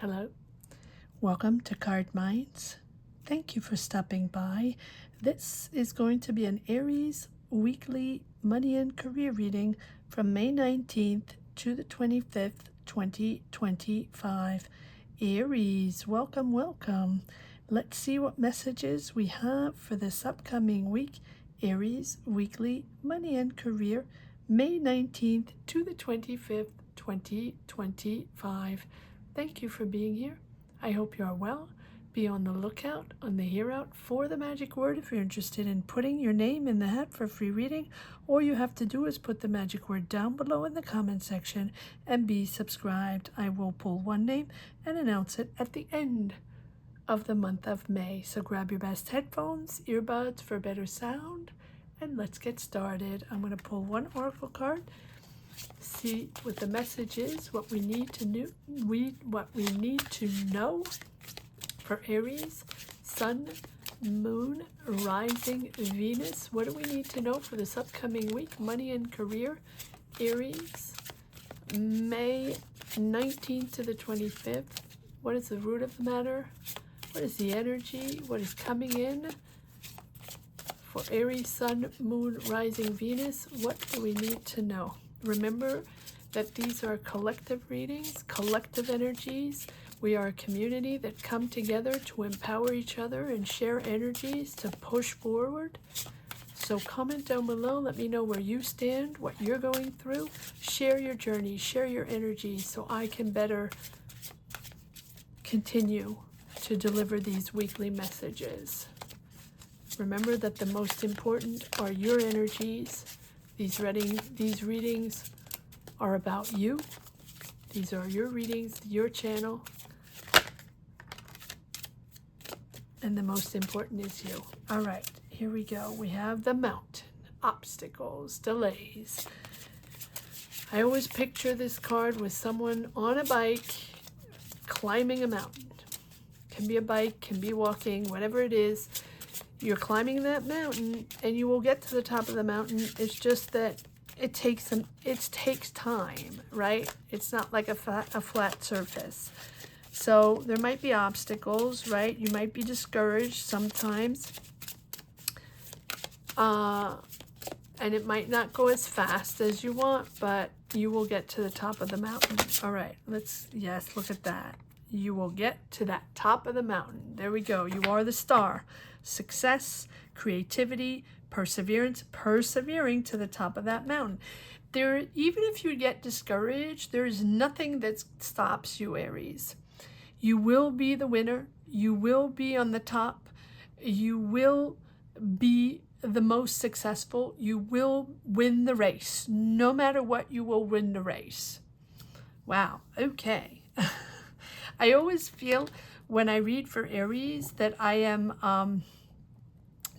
Hello, welcome to Cardminds. Thank you for stopping by. This is going to be an Aries weekly money and career reading from May 19th to the 25th, 2025. Aries, welcome, welcome. Let's see what messages we have for this upcoming week. Aries weekly money and career, May 19th to the 25th, 2025. Thank you for being here. I hope you are well. Be on the lookout, on the hear out for the magic word if you're interested in putting your name in the hat for a free reading. All you have to do is put the magic word down below in the comment section and be subscribed. I will pull one name and announce it at the end of the month of May. So grab your best headphones, earbuds for better sound, and let's get started. I'm going to pull one oracle card. See what the message is, what we need to know for Aries, Sun, Moon, Rising, Venus. What do we need to know for this upcoming week? Money and career, Aries, May 19th to the 25th. What is the root of the matter? What is the energy? What is coming in for Aries, Sun, Moon, Rising, Venus? What do we need to know? Remember that these are collective readings, collective energies. We are a community that come together to empower each other and share energies to push forward. So comment down below. Let me know where you stand, what you're going through. Share your journey, share your energies so I can better continue to deliver these weekly messages. Remember that the most important are your energies. These readings are about you. These are your readings, your channel. And the most important is you. All right, here we go. We have the mountain, obstacles, delays. I always picture this card with someone on a bike climbing a mountain. Can be a bike, can be walking, whatever it is. You're climbing that mountain and you will get to the top of the mountain. It's just that it takes time, right? It's not like a flat surface. So there might be obstacles, right? You might be discouraged sometimes. And it might not go as fast as you want, but you will get to the top of the mountain. All right, yes, look at that. You will get to that top of the mountain. There we go. You are the star. Success, creativity, perseverance, persevering to the top of that mountain. Even if you get discouraged, there is nothing that stops you, Aries. You will be the winner. You will be on the top. You will be the most successful. You will win the race. No matter what, you will win the race. Wow. Okay. I always feel when I read for Aries that I am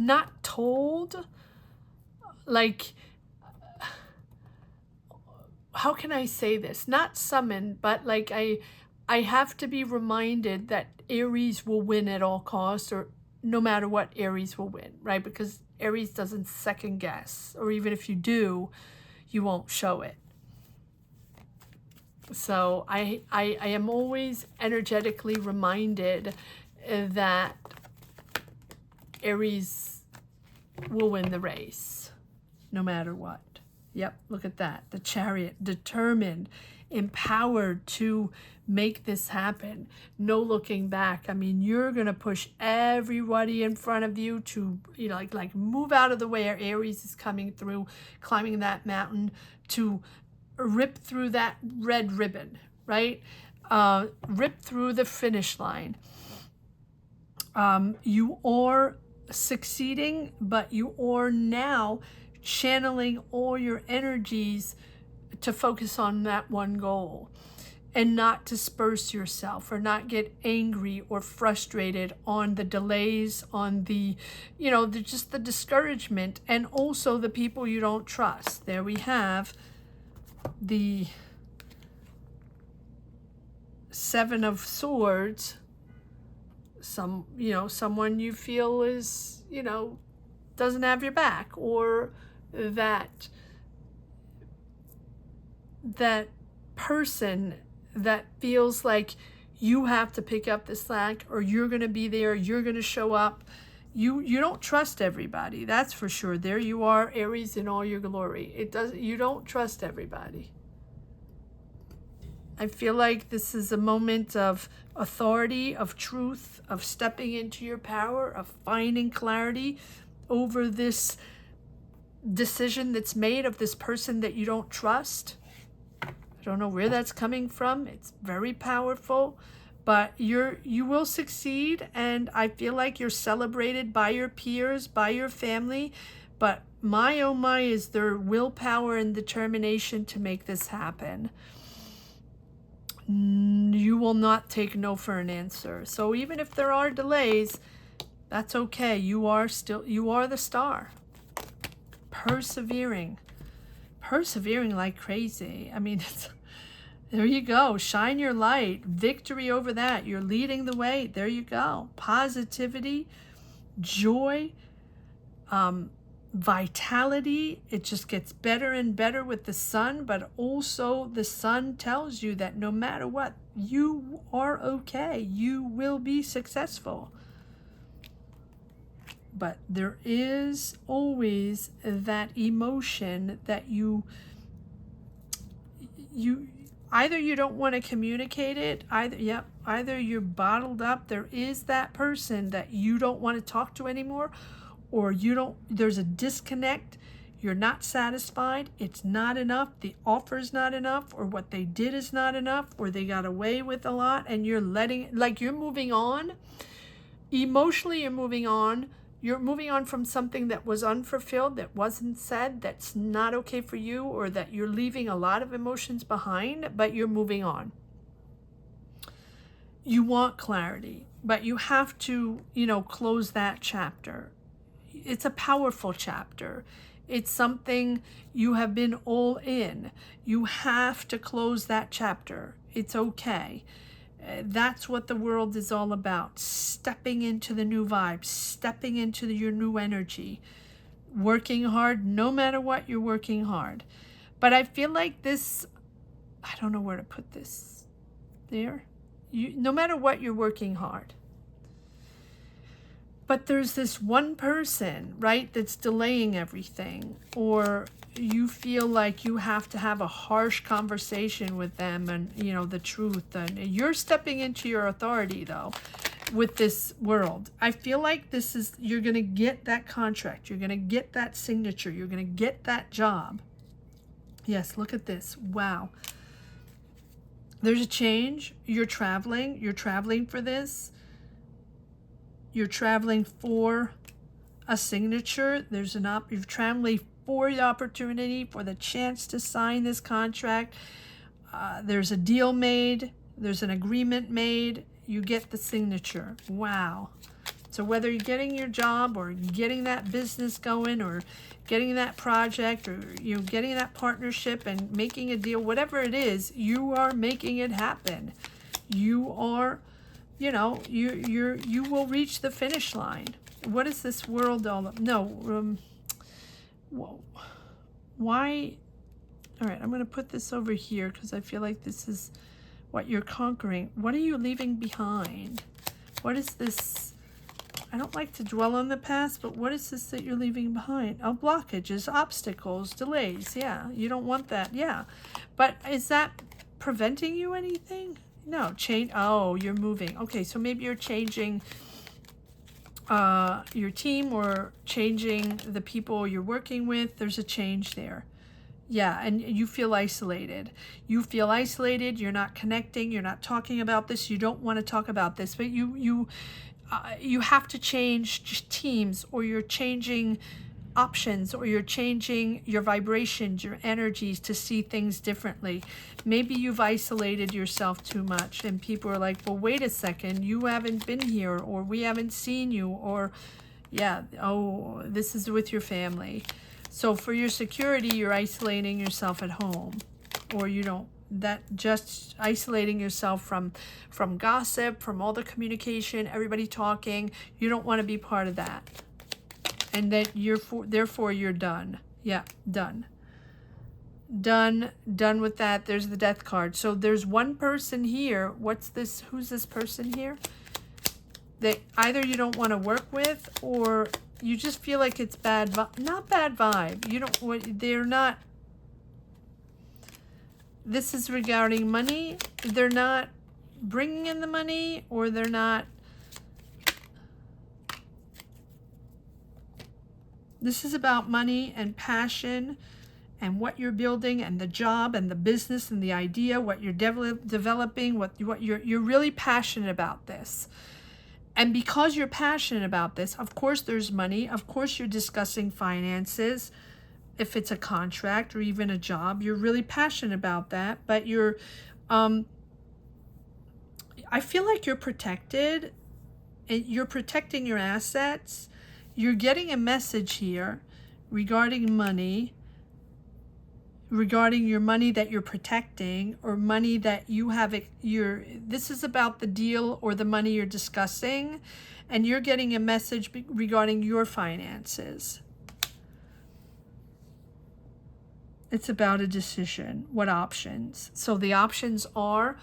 not told, like, how can I say this? Not summoned, but like I have to be reminded that Aries will win at all costs, or no matter what, Aries will win, right? Because Aries doesn't second guess, or even if you do, you won't show it. So I am always energetically reminded that Aries will win the race, no matter what. Yep, look at that. The Chariot, determined, empowered to make this happen. No looking back. I mean, you're going to push everybody in front of you to, like move out of the way. Aries is coming through, climbing that mountain to rip through that red ribbon, right? Rip through the finish line. You are succeeding, but you are now channeling all your energies to focus on that one goal and not disperse yourself or not get angry or frustrated on the delays, on the, just the discouragement, and also the people you don't trust. There we have the Seven of Swords. Someone you feel is, doesn't have your back, or that person that feels like you have to pick up the slack, or you're going to be there, you're going to show up. You don't trust everybody, that's for sure. There you are, Aries, in all your glory. You don't trust everybody. I feel like this is a moment of authority, of truth, of stepping into your power, of finding clarity over this decision that's made of this person that you don't trust. I don't know where that's coming from. It's very powerful, but you will succeed, and I feel like you're celebrated by your peers, by your family, but my oh my is their willpower and determination to make this happen. You will not take no for an answer. So even if there are delays, that's okay. You are the star. Persevering like crazy. I mean, there you go. Shine your light. Victory over that. You're leading the way. There you go. Positivity, joy, vitality. It just gets better and better with the sun, but also the sun tells you that no matter what, you are okay. You will be successful. But there is always that emotion that you either you don't want to communicate it, either you're bottled up. There is that person that you don't want to talk to anymore, or there's a disconnect. You're not satisfied. It's not enough. The offer's not enough, or what they did is not enough, or they got away with a lot, and you're you're moving on. Emotionally, you're moving on. You're moving on from something that was unfulfilled, that wasn't said, that's not okay for you, or that you're leaving a lot of emotions behind, but you're moving on. You want clarity, but you have to, close that chapter. It's a powerful chapter. It's something you have been all in. You have to close that chapter. It's okay. That's what the world is all about. Stepping into the new vibe, stepping into your new energy, working hard. No matter what, you're working hard. But I feel like this, I don't know where to put this. There. No matter what, you're working hard. But there's this one person, right, that's delaying everything, or you feel like you have to have a harsh conversation with them and, the truth. And you're stepping into your authority, though, with this world. I feel like you're going to get that contract. You're going to get that signature. You're going to get that job. Yes, look at this. Wow. There's a change. You're traveling. You're traveling for this. You're traveling for a signature. You're traveling for the opportunity, for the chance to sign this contract. There's a deal made. There's an agreement made. You get the signature. Wow. So whether you're getting your job, or getting that business going, or getting that project, or getting that partnership and making a deal, whatever it is, you are making it happen. You are, you will reach the finish line. What is this world all about? No, whoa. Why? All right, I'm going to put this over here because I feel like this is what you're conquering. What are you leaving behind? What is this? I don't like to dwell on the past, but what is this that you're leaving behind? Oh, blockages, obstacles, delays. Yeah, you don't want that. Yeah. But is that preventing you anything? No, change. Oh, you're moving. Okay, so maybe you're changing your team, or changing the people you're working with. There's a change there. Yeah, and you feel isolated. You feel isolated. You're not connecting. You're not talking about this. You don't want to talk about this, but you have to change teams, or you're changing options, or you're changing your vibrations, your energies, to see things differently. Maybe you've isolated yourself too much, and people are like, well, wait a second, you haven't been here, or we haven't seen you, or this is with your family. So for your security, you're isolating yourself at home, or just isolating yourself from gossip, from all the communication, everybody talking. You don't want to be part of that. And that therefore you're done. Yeah, done. Done with that. There's the death card. So there's one person here. What's this? Who's this person here? That either you don't want to work with, or you just feel like it's bad, not bad vibe. You don't, they're not, this is regarding money. They're not bringing in the money, or they're not, this is about money and passion and what you're building and the job and the business and the idea, what you're developing, what you're really passionate about this. And because you're passionate about this, of course there's money. Of course you're discussing finances. If it's a contract or even a job, you're really passionate about that. But you're, I feel like you're protected. And you're protecting your assets. You're getting a message here regarding money, regarding your money that you're protecting, or money that you have, this is about the deal or the money you're discussing, and you're getting a message regarding your finances. It's about a decision. What options? So the options are,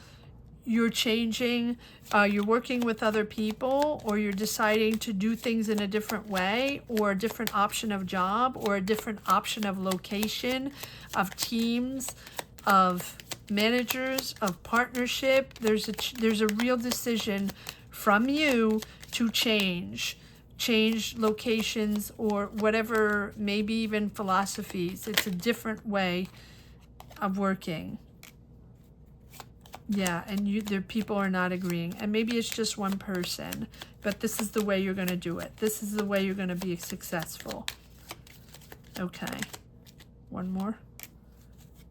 you're changing, you're working with other people, or you're deciding to do things in a different way, or a different option of job, or a different option of location, of teams, of managers, of partnership. There's a real decision from you to change locations, or whatever, maybe even philosophies. It's a different way of working. Yeah, and there people are not agreeing, and maybe it's just one person, but this is the way you're going to do it. This is the way you're going to be successful. Okay, one more.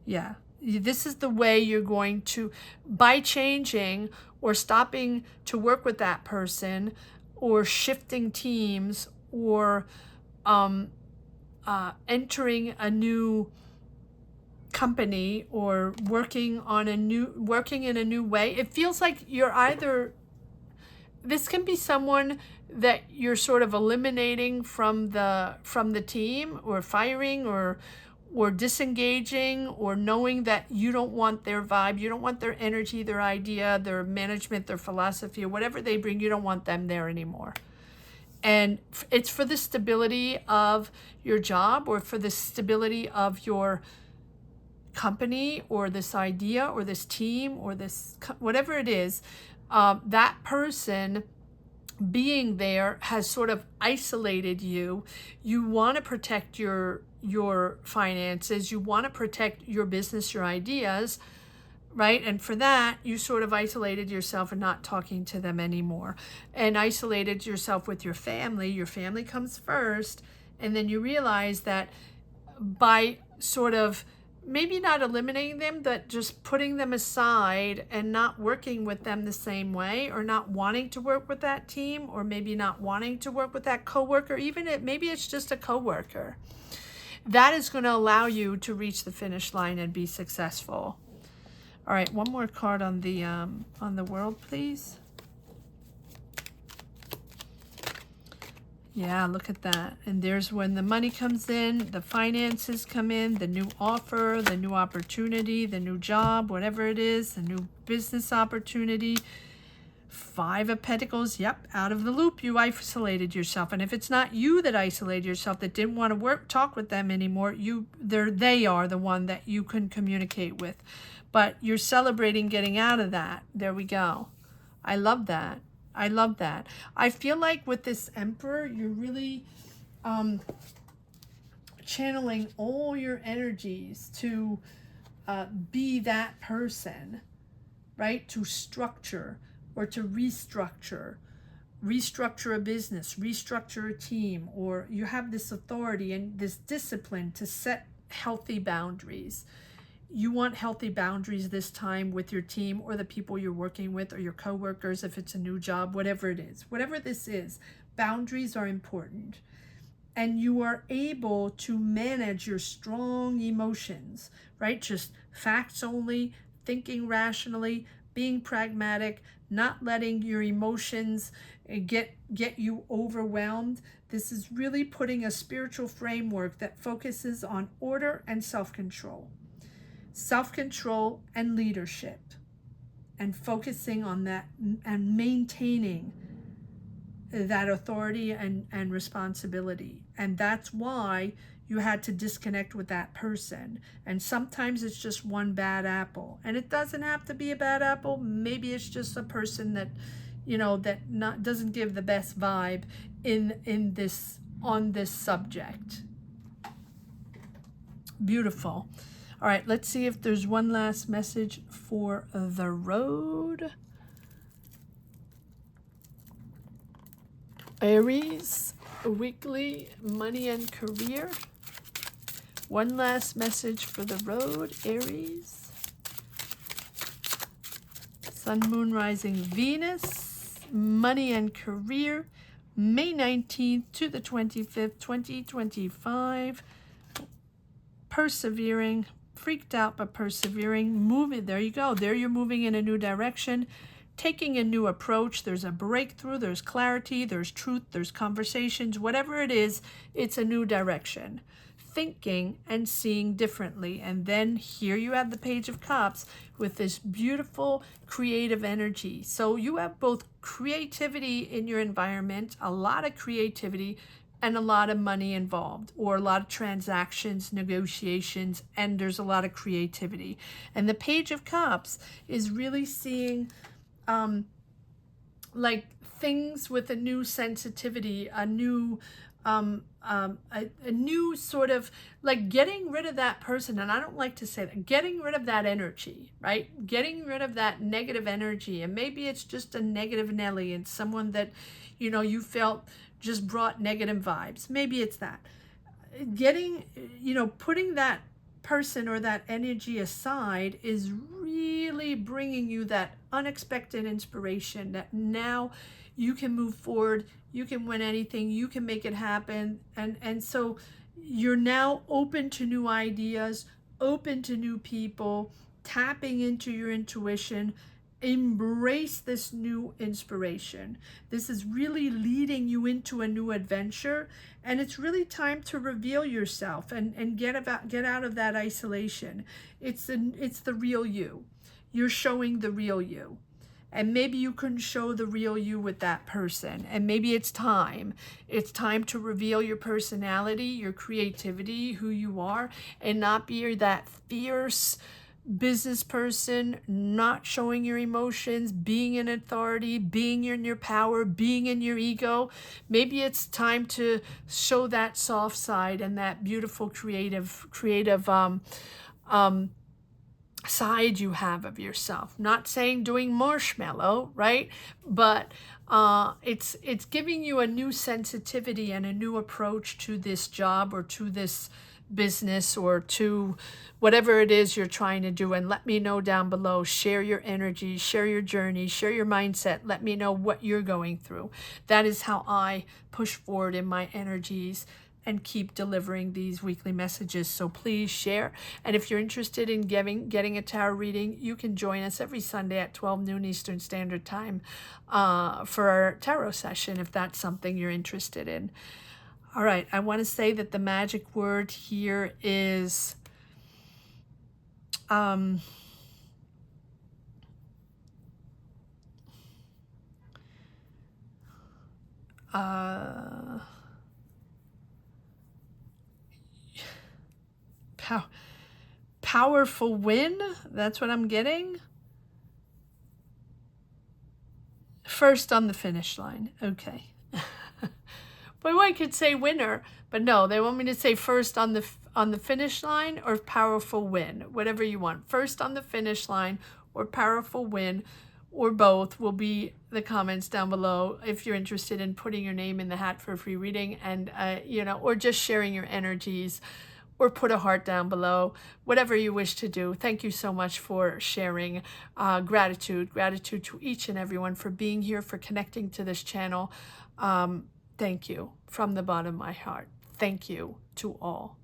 Yeah, this is the way you're going to, by changing or stopping to work with that person, or shifting teams, or entering a new company, or working in a new way. It feels like you're either, this can be someone that you're sort of eliminating from the team, or firing, or disengaging, or knowing that you don't want their vibe, you don't want their energy, their idea, their management, their philosophy, or whatever they bring, you don't want them there anymore. And it's for the stability of your job, or for the stability of your company, or this idea, or this team, or this, whatever it is. That person being there has sort of isolated you. You want to protect your finances, you want to protect your business, your ideas, right? And for that, you sort of isolated yourself and not talking to them anymore, and isolated yourself with your family. Your family comes first, and then you realize that by sort of maybe not eliminating them, but just putting them aside and not working with them the same way, or not wanting to work with that team, or maybe not wanting to work with that coworker, even if maybe it's just a coworker, that is going to allow you to reach the finish line and be successful. All right, one more card on the world, please. Yeah, look at that. And there's when the money comes in, the finances come in, the new offer, the new opportunity, the new job, whatever it is, the new business opportunity. 5 of Pentacles, yep, out of the loop, you isolated yourself. And if it's not you that isolated yourself, that didn't want to talk with them anymore, they are the one that you couldn't communicate with. But you're celebrating getting out of that. There we go. I love that. I love that. I feel like with this Emperor, you're really channeling all your energies to be that person, right? To structure, or to restructure a business, restructure a team, or you have this authority and this discipline to set healthy boundaries. You want healthy boundaries this time with your team, or the people you're working with, or your coworkers, if it's a new job, whatever it is. Whatever this is, boundaries are important. And you are able to manage your strong emotions, right? Just facts only, thinking rationally, being pragmatic, not letting your emotions get you overwhelmed. This is really putting a spiritual framework that focuses on order and self-control. self-control and leadership, and focusing on that and maintaining that authority and responsibility. And that's why you had to disconnect with that person. And sometimes it's just one bad apple, and it doesn't have to be a bad apple. Maybe it's just a person that, you know, that doesn't give the best vibe on this subject. Beautiful. All right, let's see if there's one last message for the road. Aries, weekly money and career. One last message for the road, Aries. Sun, Moon, Rising, Venus, money and career, May 19th to the 25th, 2025. Persevering, freaked out but persevering, moving. There you go. There you're moving in a new direction, taking a new approach. There's a breakthrough, there's clarity, there's truth, there's conversations. Whatever it is, it's a new direction. Thinking and seeing differently. And then here you have the Page of Cups with this beautiful creative energy. So you have both creativity in your environment, a lot of creativity, and a lot of money involved, or a lot of transactions, negotiations, and there's a lot of creativity. And the Page of Cups is really seeing like things with a new sensitivity, a new sort of, like, getting rid of that person. And I don't like to say that, getting rid of that energy, right? Getting rid of that negative energy. And maybe it's just a negative Nelly and someone that, you know, you felt just brought negative vibes. Maybe it's that. Getting, you know, putting that person or that energy aside is really bringing you that unexpected inspiration that now you can move forward, you can win anything, you can make it happen. And so you're now open to new ideas, open to new people, tapping into your intuition. Embrace this new inspiration. This is really leading you into a new adventure, and it's really time to reveal yourself and get out of that isolation. It's the real you. You're showing the real you. And maybe you couldn't show the real you with that person. And maybe it's time. It's time to reveal your personality, your creativity, who you are, and not be that fierce business person, not showing your emotions, being in authority, being in your power, being in your ego. Maybe it's time to show that soft side and that beautiful creative side you have of yourself. Not saying doing marshmallow, right? But it's giving you a new sensitivity and a new approach to this job or to this business or to whatever it is you're trying to do. And let me know down below. Share your energy, share your journey, share your mindset. Let me know what you're going through. That is how I push forward in my energies and keep delivering these weekly messages. So please share. And if you're interested in getting a tarot reading, you can join us every Sunday at 12 noon Eastern Standard Time for our tarot session, if that's something you're interested in. All right, I want to say that the magic word here is powerful win. That's what I'm getting. First on the finish line. Okay. But I could say winner, but no, they want me to say first on the finish line or powerful win, whatever you want. First on the finish line or powerful win, or both, will be the comments down below if you're interested in putting your name in the hat for a free reading, and you know, or just sharing your energies, or put a heart down below, whatever you wish to do. Thank you so much for sharing. Gratitude to each and everyone for being here, for connecting to this channel. Thank you from the bottom of my heart. Thank you to all.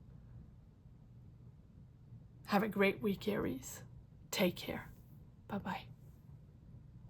Have a great week, Aries. Take care. Bye-bye.